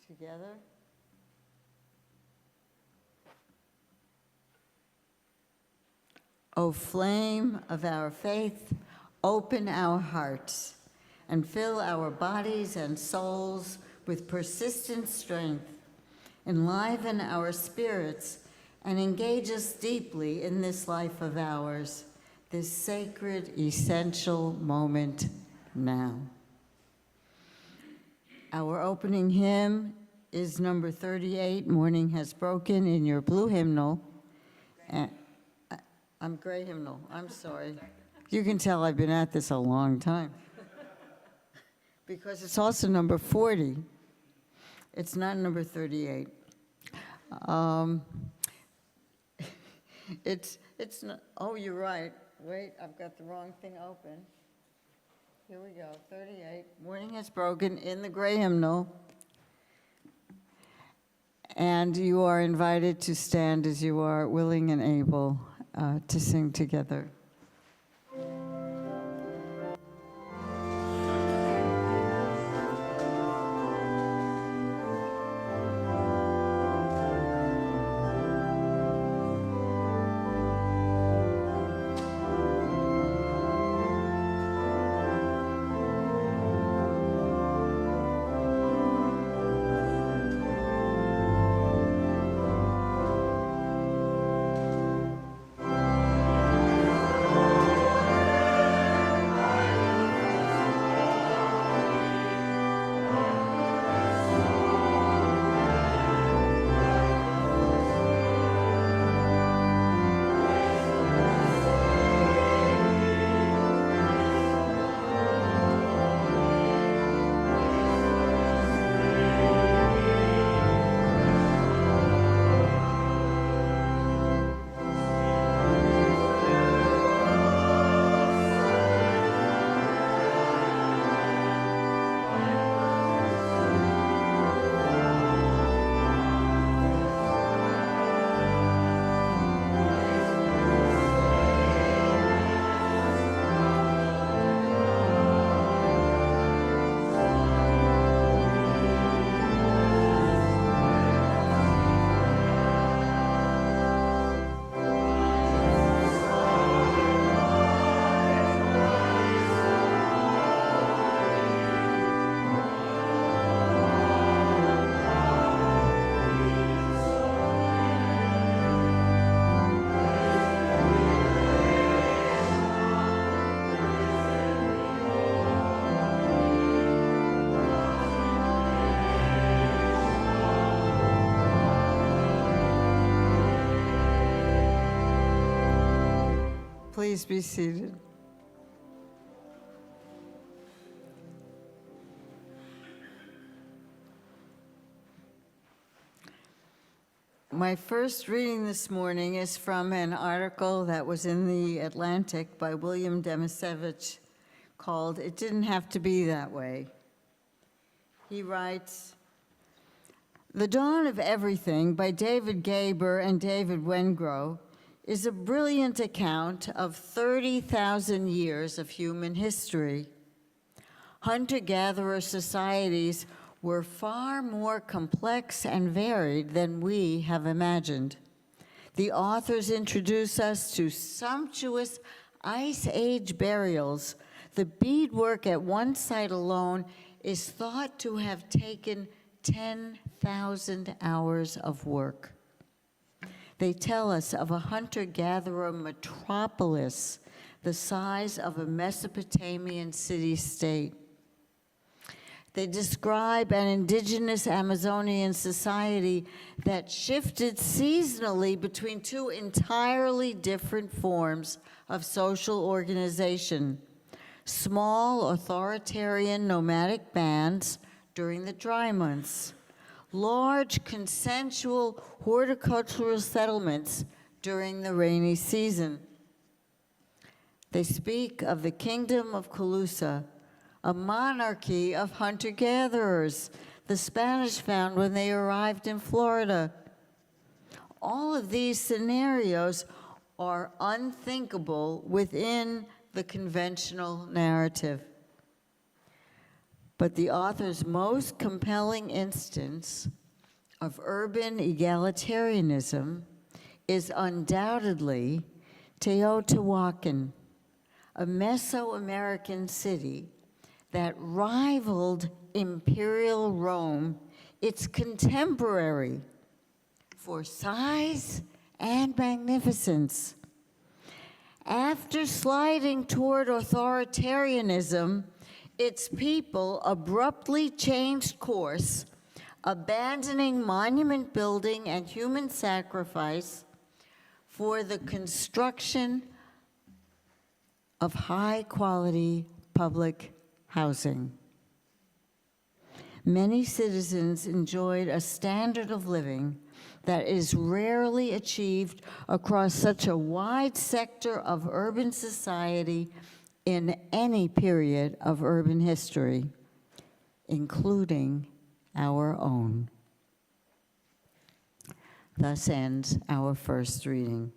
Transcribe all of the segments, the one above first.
together. O flame of our faith, open our hearts and fill our bodies and souls with persistent strength. Enliven our spirits and engage us deeply in this life of ours, this sacred, essential moment now. Our opening hymn is number 38, Morning Has Broken, in your blue hymnal. I'm gray hymnal, I'm sorry. You can tell I've been at this a long time. Because it's also number 40. It's not number 38. It's not, oh, you're right. Wait, I've got the wrong thing open. Here we go, 38. Morning Has Broken in the gray hymnal. And you are invited to stand as you are willing and able to sing together. Please be seated. My first reading this morning is from an article that was in The Atlantic by William Demasevich called "It Didn't Have to Be That Way." He writes, "The Dawn of Everything" by David Gaber and David Wengrow is a brilliant account of 30,000 years of human history. Hunter-gatherer societies were far more complex and varied than we have imagined. The authors introduce us to sumptuous Ice Age burials. The beadwork at one site alone is thought to have taken 10,000 hours of work. They tell us of a hunter-gatherer metropolis the size of a Mesopotamian city-state. They describe an indigenous Amazonian society that shifted seasonally between two entirely different forms of social organization: small authoritarian nomadic bands during the dry months, large consensual horticultural settlements during the rainy season. They speak of the kingdom of Calusa, a monarchy of hunter-gatherers the Spanish found when they arrived in Florida. All of these scenarios are unthinkable within the conventional narrative. But the author's most compelling instance of urban egalitarianism is undoubtedly Teotihuacan, a Mesoamerican city that rivaled imperial Rome, its contemporary, for size and magnificence. After sliding toward authoritarianism, its people abruptly changed course, abandoning monument building and human sacrifice for the construction of high-quality public housing. Many citizens enjoyed a standard of living that is rarely achieved across such a wide sector of urban society in any period of urban history, including our own. Thus ends our first reading.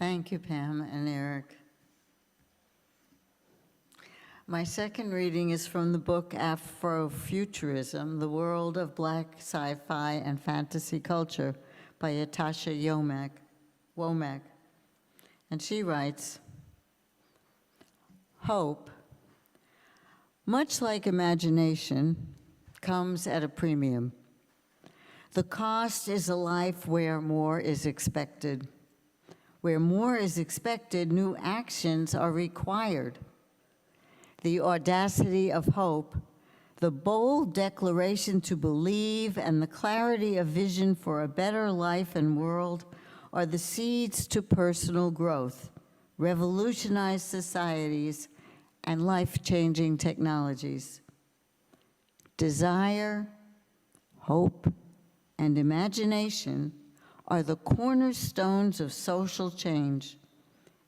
Thank you, Pam and Eric. My second reading is from the book Afrofuturism, The World of Black Sci-Fi and Fantasy Culture by Yatasha Womack. And she writes, hope, much like imagination, comes at a premium. The cost is a life where more is expected. Where more is expected, new actions are required. The audacity of hope, the bold declaration to believe, and the clarity of vision for a better life and world are the seeds to personal growth, revolutionized societies, and life-changing technologies. Desire, hope, and imagination are the cornerstones of social change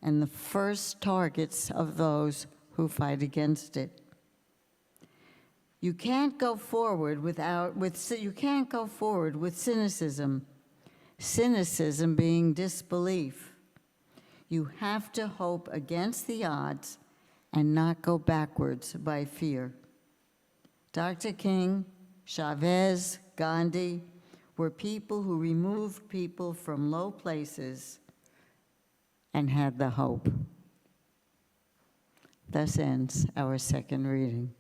and the first targets of those who fight against it. You can't go forward with cynicism. Cynicism being disbelief. You have to hope against the odds and not go backwards by fear. Dr. King, Chavez, Gandhi were people who removed people from low places and had the hope. Thus ends our second reading.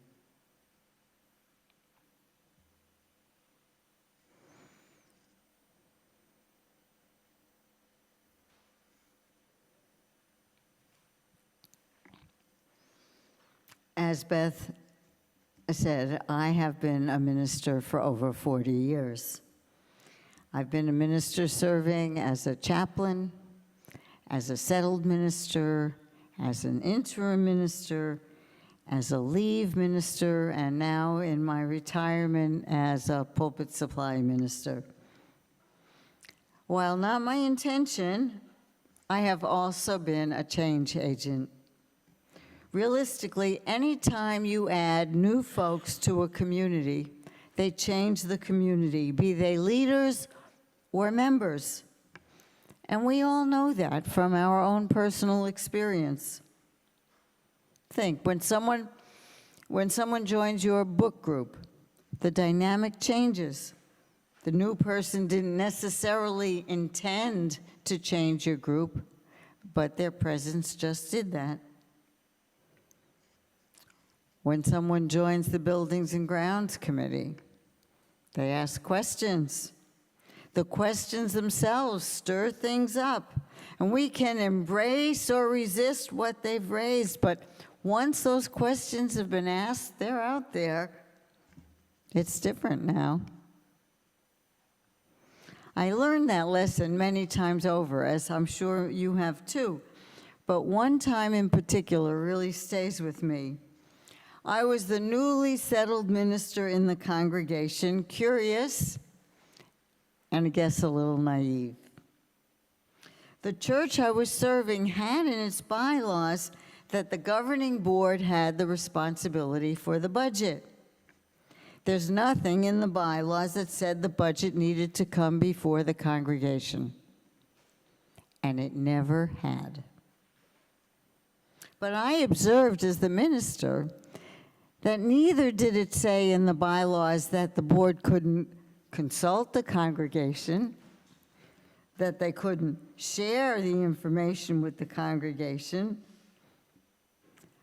As Beth said, I have been a minister for over 40 years. I've been a minister serving as a chaplain, as a settled minister, as an interim minister, as a leave minister, and now in my retirement as a pulpit supply minister. While not my intention, I have also been a change agent. Realistically, anytime you add new folks to a community, they change the community, be they leaders or members. And we all know that from our own personal experience. Think, when someone joins your book group, the dynamic changes. The new person didn't necessarily intend to change your group, but their presence just did that. When someone joins the Buildings and Grounds Committee, they ask questions. The questions themselves stir things up, and we can embrace or resist what they've raised, but once those questions have been asked, they're out there. It's different now. I learned that lesson many times over, as I'm sure you have too, but one time in particular really stays with me. I was the newly settled minister in the congregation, curious, and I guess a little naive. The church I was serving had in its bylaws that the governing board had the responsibility for the budget. There's nothing in the bylaws that said the budget needed to come before the congregation, and it never had. But I observed as the minister that neither did it say in the bylaws that the board couldn't consult the congregation, that they couldn't share the information with the congregation.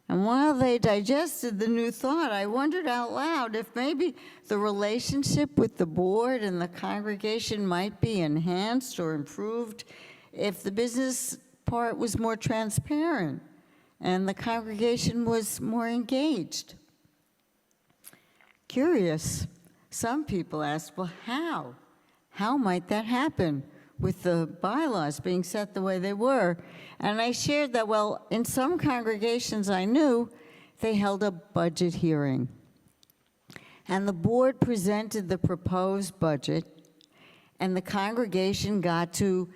And while they digested the new thought, I wondered out loud if maybe the relationship with the board and the congregation might be enhanced or improved if the business part was more transparent and the congregation was more engaged. Curious, some people asked, well, how? How might that happen with the bylaws being set the way they were? And I shared that, well, in some congregations I knew, they held a budget hearing. And the board presented the proposed budget, and the congregation got to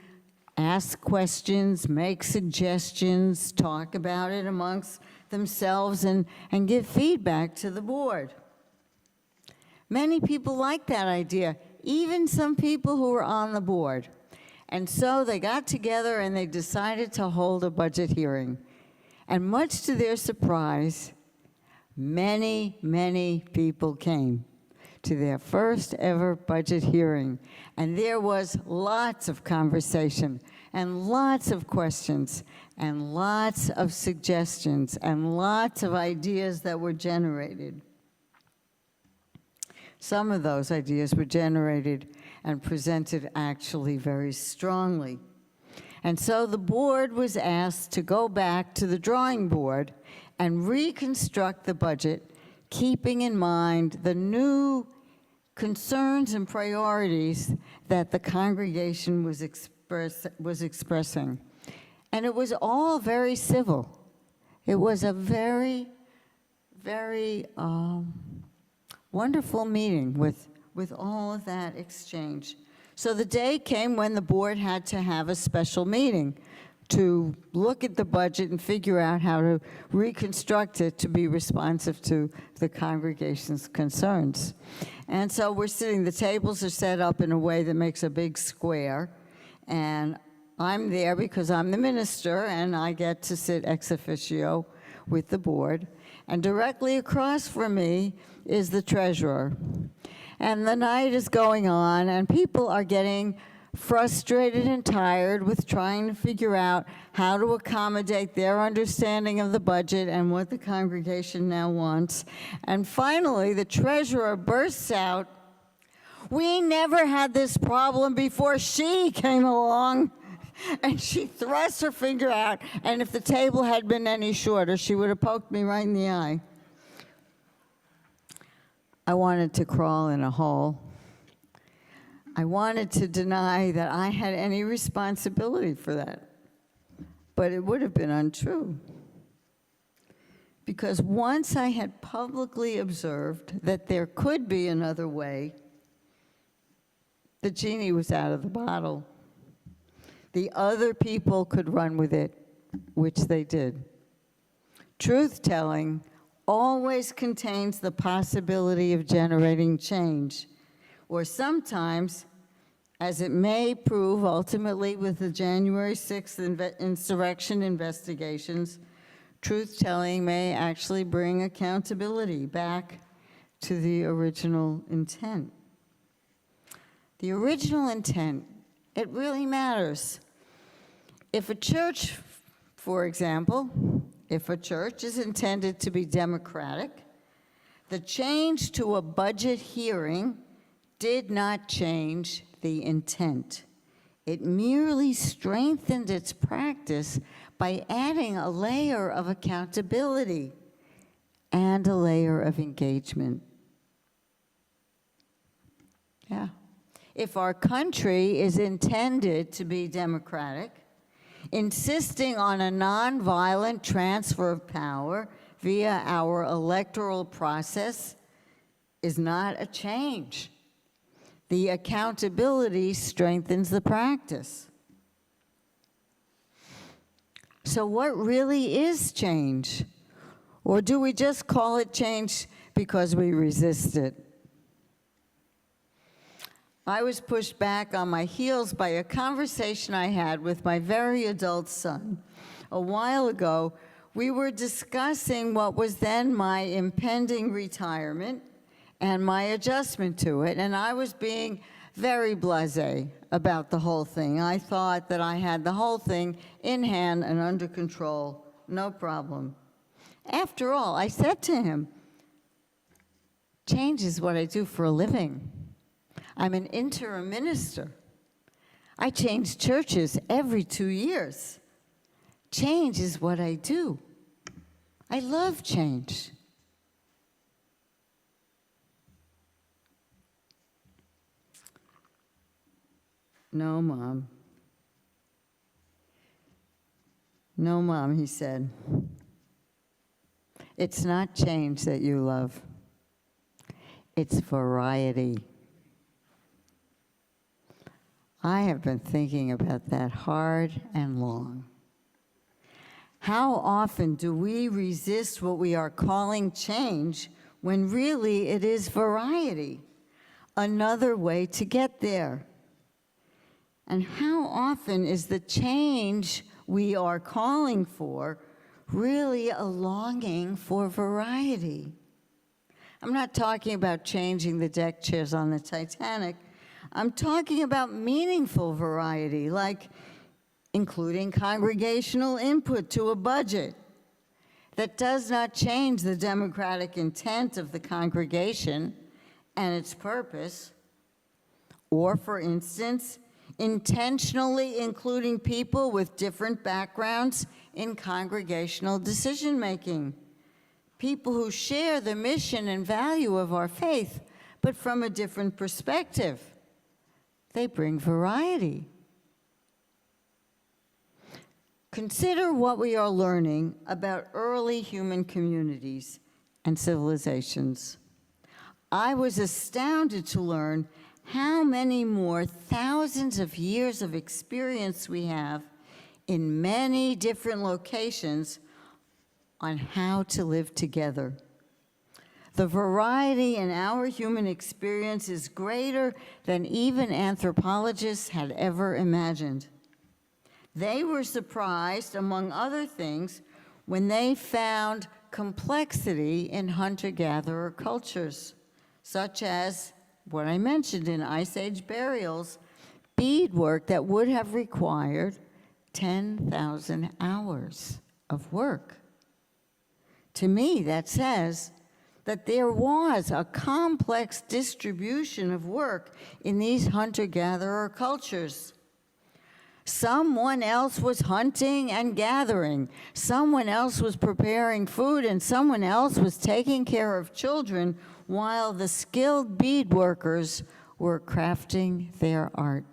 ask questions, make suggestions, talk about it amongst themselves, and give feedback to the board. Many people liked that idea, even some people who were on the board. And so they got together and they decided to hold a budget hearing. And much to their surprise, many, many people came to their first ever budget hearing. And there was lots of conversation and lots of questions and lots of suggestions and lots of ideas that were generated. Some of those ideas were generated and presented actually very strongly. And so the board was asked to go back to the drawing board and reconstruct the budget, keeping in mind the new concerns and priorities that the congregation was expressing. And it was all very civil. It was a very, very wonderful meeting with all of that exchange. So the day came when the board had to have a special meeting to look at the budget and figure out how to reconstruct it to be responsive to the congregation's concerns. And so we're sitting, the tables are set up in a way that makes a big square, and I'm there because I'm the minister, and I get to sit ex officio with the board. And directly across from me is the treasurer. And the night is going on, and people are getting frustrated and tired with trying to figure out how to accommodate their understanding of the budget and what the congregation now wants. And finally, the treasurer bursts out, "We never had this problem before she came along." And she thrusts her finger out, and if the table had been any shorter, she would have poked me right in the eye. I wanted to crawl in a hole. I wanted to deny that I had any responsibility for that, but it would have been untrue. Because once I had publicly observed that there could be another way, the genie was out of the bottle. The other people could run with it, which they did. Truth-telling always contains the possibility of generating change, or sometimes, as it may prove ultimately with the January 6th insurrection investigations, truth-telling may actually bring accountability back to the original intent. The original intent, it really matters. If a church, for example, if a church is intended to be democratic, the change to a budget hearing did not change the intent. It merely strengthened its practice by adding a layer of accountability and a layer of engagement. Yeah. If our country is intended to be democratic, insisting on a nonviolent transfer of power via our electoral process is not a change. The accountability strengthens the practice. So what really is change? Or do we just call it change because we resist it? I was pushed back on my heels by a conversation I had with my very adult son. A while ago, we were discussing what was then my impending retirement and my adjustment to it, and I was being very blasé about the whole thing. I thought that I had the whole thing in hand and under control, no problem. After all, I said to him, change is what I do for a living. I'm an interim minister. I change churches every 2 years. Change is what I do. I love change. No, Mom. No, Mom, he said. It's not change that you love. It's variety. I have been thinking about that hard and long. How often do we resist what we are calling change when really it is variety, another way to get there? And how often is the change we are calling for really a longing for variety? I'm not talking about changing the deck chairs on the Titanic. I'm talking about meaningful variety, like including congregational input to a budget that does not change the democratic intent of the congregation and its purpose, or, for instance, intentionally including people with different backgrounds in congregational decision-making, people who share the mission and value of our faith, but from a different perspective. They bring variety. Consider what we are learning about early human communities and civilizations. I was astounded to learn how many more thousands of years of experience we have in many different locations on how to live together. The variety in our human experience is greater than even anthropologists had ever imagined. They were surprised, among other things, when they found complexity in hunter-gatherer cultures, such as what I mentioned in Ice Age burials, beadwork that would have required 10,000 hours of work. To me, that says that there was a complex distribution of work in these hunter-gatherer cultures. Someone else was hunting and gathering. Someone else was preparing food, and someone else was taking care of children while the skilled beadworkers were crafting their art.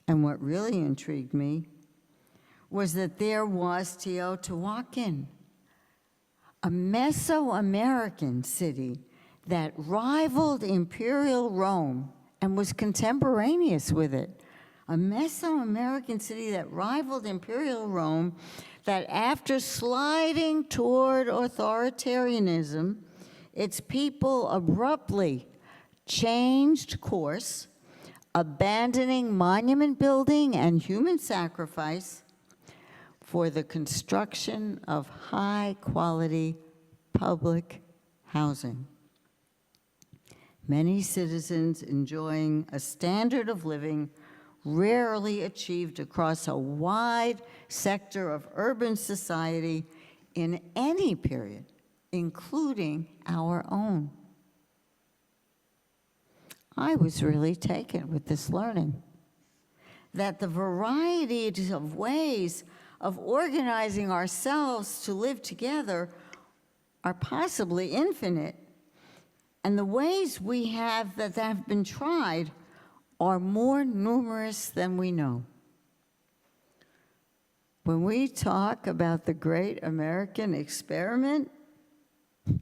And what really intrigued me was that there was Teotihuacan, a Mesoamerican city that rivaled imperial Rome and was contemporaneous with it. A Mesoamerican city that rivaled imperial Rome, that after sliding toward authoritarianism, its people abruptly changed course, abandoning monument building and human sacrifice for the construction of high-quality public housing. Many citizens enjoying a standard of living rarely achieved across a wide sector of urban society in any period, including our own. I was really taken with this learning that the variety of ways of organizing ourselves to live together are possibly infinite, and the ways we have that have been tried are more numerous than we know. When we talk about the great American experiment, it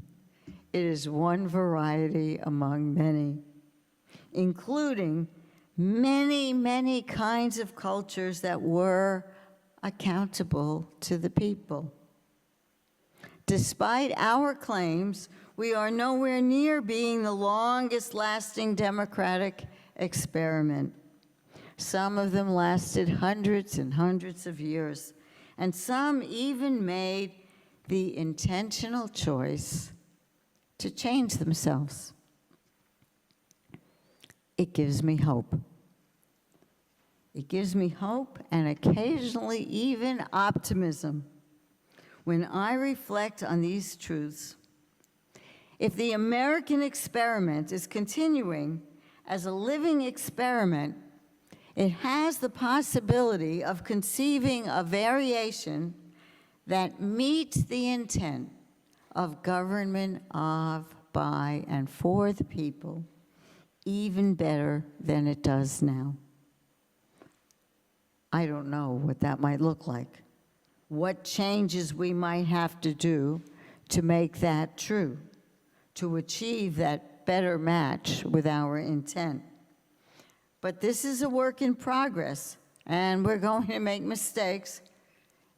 is one variety among many, including many, many kinds of cultures that were accountable to the people. Despite our claims, we are nowhere near being the longest-lasting democratic experiment. Some of them lasted hundreds and hundreds of years, and some even made the intentional choice to change themselves. It gives me hope. It gives me hope and occasionally even optimism when I reflect on these truths. If the American experiment is continuing as a living experiment, it has the possibility of conceiving a variation that meets the intent of government of, by, and for the people even better than it does now. I don't know what that might look like, what changes we might have to do to make that true, to achieve that better match with our intent. But this is a work in progress, and we're going to make mistakes,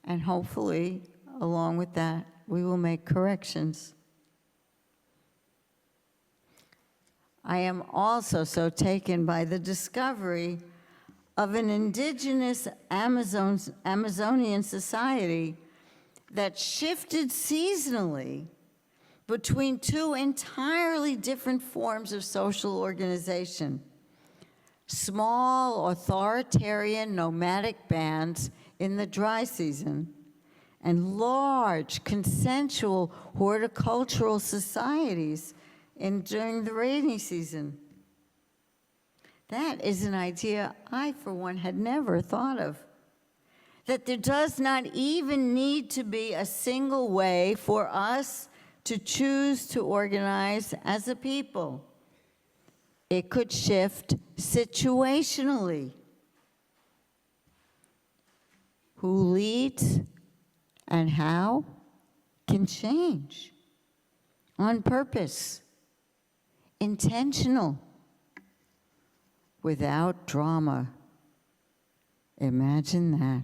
and hopefully, along with that, we will make corrections. I am also so taken by the discovery of an indigenous Amazonian society that shifted seasonally between two entirely different forms of social organization. Small, authoritarian, nomadic bands in the dry season, and large, consensual horticultural societies during the rainy season. That is an idea I, for one, had never thought of. That there does not even need to be a single way for us to choose to organize as a people. It could shift situationally. Who leads and how can change on purpose, intentional, without drama. Imagine that.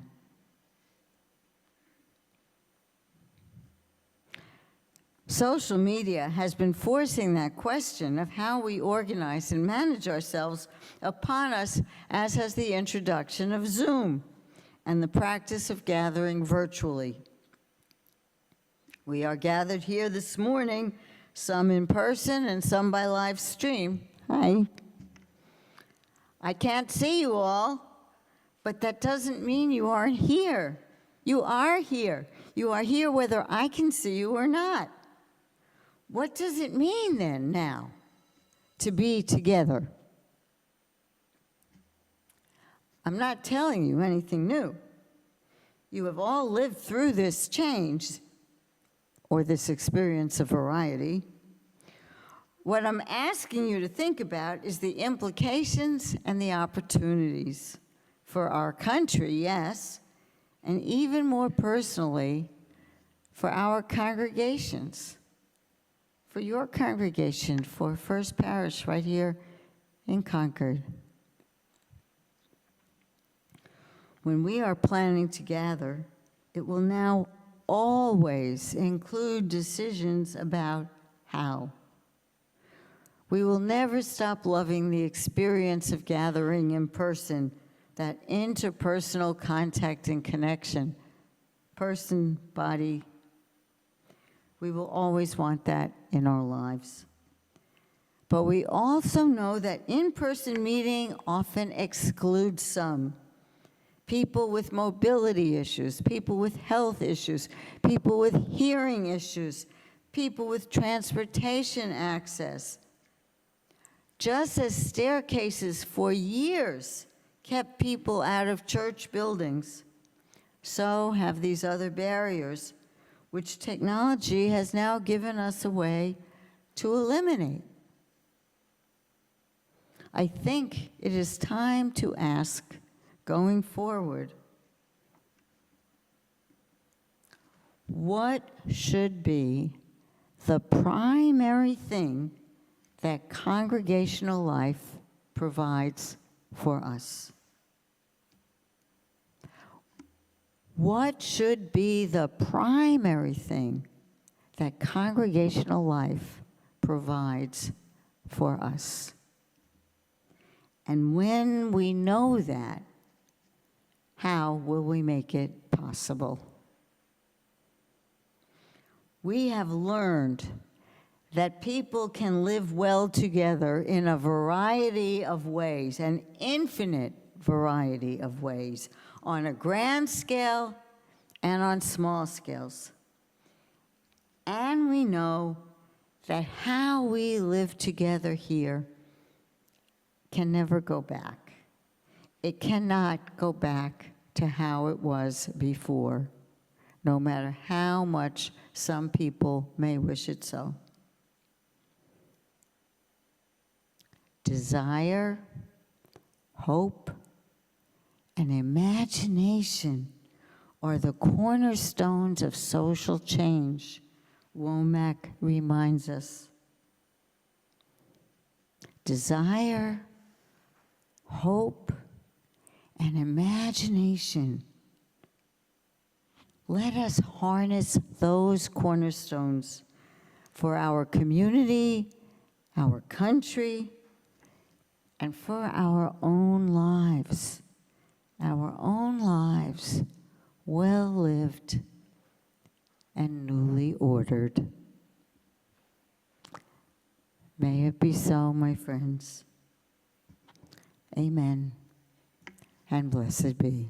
Social media has been forcing that question of how we organize and manage ourselves upon us, as has the introduction of Zoom and the practice of gathering virtually. We are gathered here this morning, some in person and some by live stream. Hi. I can't see you all, but that doesn't mean you aren't here. You are here. You are here whether I can see you or not. What does it mean then now to be together? I'm not telling you anything new. You have all lived through this change or this experience of variety. What I'm asking you to think about is the implications and the opportunities for our country, yes, and even more personally, for our congregations. For your congregation, for First Parish right here in Concord. When we are planning to gather, it will now always include decisions about how. We will never stop loving the experience of gathering in person, that interpersonal contact and connection, person, body. We will always want that in our lives. But we also know that in-person meeting often excludes some. People with mobility issues, people with health issues, people with hearing issues, people with transportation access. Just as staircases for years kept people out of church buildings, so have these other barriers, which technology has now given us a way to eliminate. I think it is time to ask, going forward, what should be the primary thing that congregational life provides for us? What should be the primary thing that congregational life provides for us? And when we know that, how will we make it possible? We have learned that people can live well together in a variety of ways, an infinite variety of ways, on a grand scale and on small scales. And we know that how we live together here can never go back. It cannot go back to how it was before, no matter how much some people may wish it so. Desire, hope, and imagination are the cornerstones of social change, Womack reminds us. Desire, hope, and imagination. Let us harness those cornerstones for our community our country, and for our own lives well lived and newly ordered. May it be so, my friends. Amen, and blessed be.